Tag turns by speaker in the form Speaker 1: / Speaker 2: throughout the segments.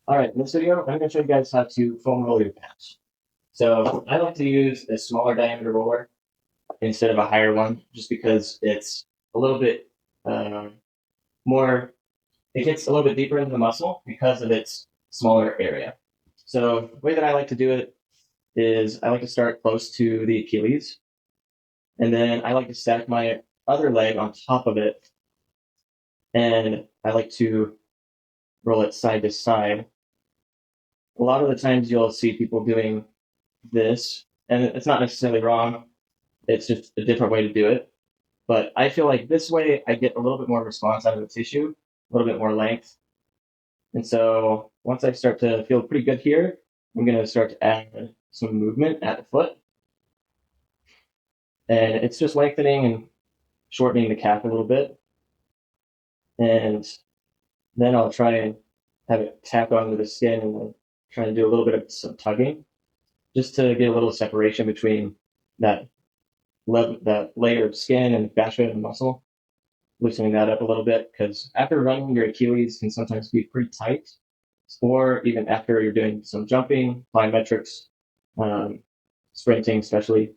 Speaker 1: All right, in this video, I'm going to show you guys how to foam roll your calves. So I like to use a smaller diameter roller instead of a higher one, just because it's a little bit um, more, it gets a little bit deeper into the muscle because of its smaller area. So the way that I like to do it is I like to start close to the Achilles, and then I like to stack my other leg on top of it, and I like to roll it side to side. A lot of the times you'll see people doing this, and it's not necessarily wrong. It's just a different way to do it. But I feel like this way I get a little bit more response out of the tissue, a little bit more length. And so once I start to feel pretty good here, I'm going to start to add some movement at the foot. And it's just lengthening and shortening the calf a little bit. And then I'll try and have it tap onto the skin and then try to do a little bit of some tugging just to get a little separation between that that layer of skin and fascia and muscle, loosening that up a little bit because after running, your Achilles can sometimes be pretty tight, or even after you're doing some jumping, plyometrics, um, sprinting, especially.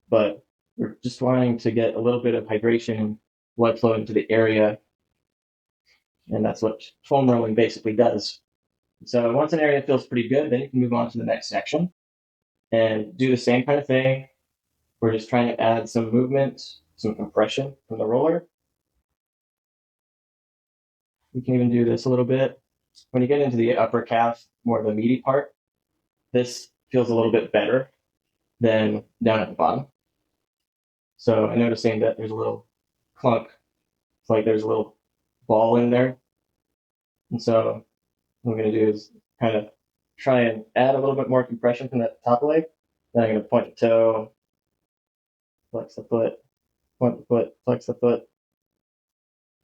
Speaker 1: But we're just wanting to get a little bit of hydration and blood flow into the area, and that's what foam rolling basically does. So once an area feels pretty good, then you can move on to the next section and do the same kind of thing. We're just trying to add some movement, some compression from the roller. We can even do this a little bit. When you get into the upper calf, more of the meaty part, this feels a little bit better than down at the bottom. So I'm noticing that there's a little clunk. It's like there's a little ball in there. And so what I'm going to do is kind of try and add a little bit more compression from that top leg. Then I'm going to point the toe, flex the foot, point the foot, flex the foot,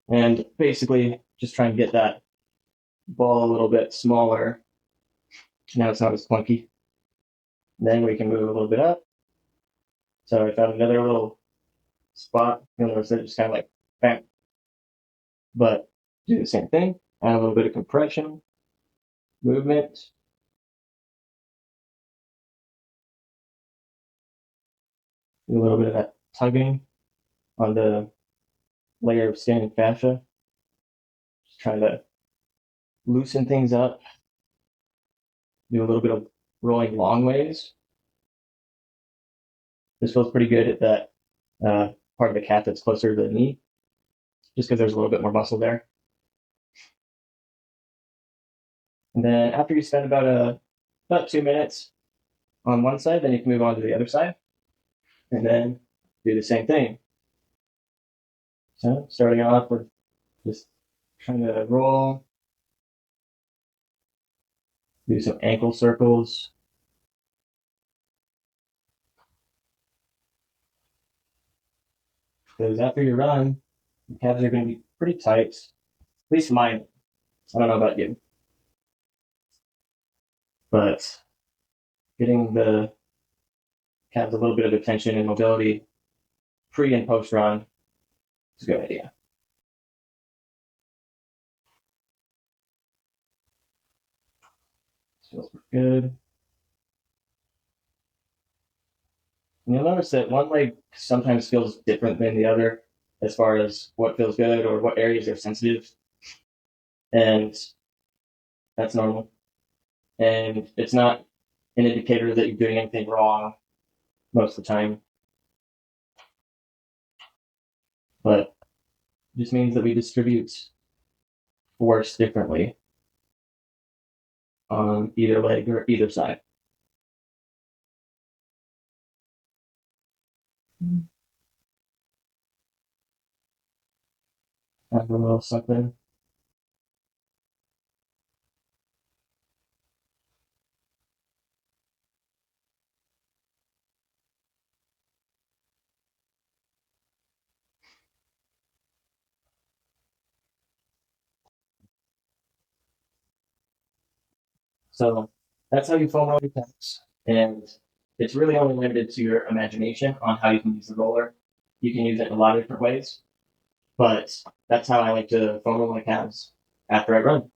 Speaker 1: and basically just try and get that ball a little bit smaller. Now it's not as clunky. Then we can move a little bit up. So I found another little spot. You'll notice that it just kind of like bam. But do the same thing. Add a little bit of compression, movement. Do a little bit of that tugging on the layer of skin and fascia. Just trying to loosen things up. Do a little bit of rolling long ways. This feels pretty good at that part of the calf that's closer to the knee, just because there's a little bit more muscle there. And then after you spend about 2 minutes on one side, then you can move on to the other side, and then do the same thing. So starting off with just trying to roll, do some ankle circles. Because after you run, the calves are going to be pretty tight. At least mine. I don't know about you, but getting the calves a little bit of attention and mobility pre and post run is a good idea. Feels good. And you'll notice that one leg sometimes feels different than the other as far as what feels good or what areas are sensitive. And that's normal. And it's not an indicator that you're doing anything wrong most of the time, but it just means that we distribute force differently on either leg or either side. Have a little something. So that's how you foam roll your pecs. And it's really only limited to your imagination on how you can use the roller. You can use it in a lot of different ways, but that's how I like to foam roll my calves after I run.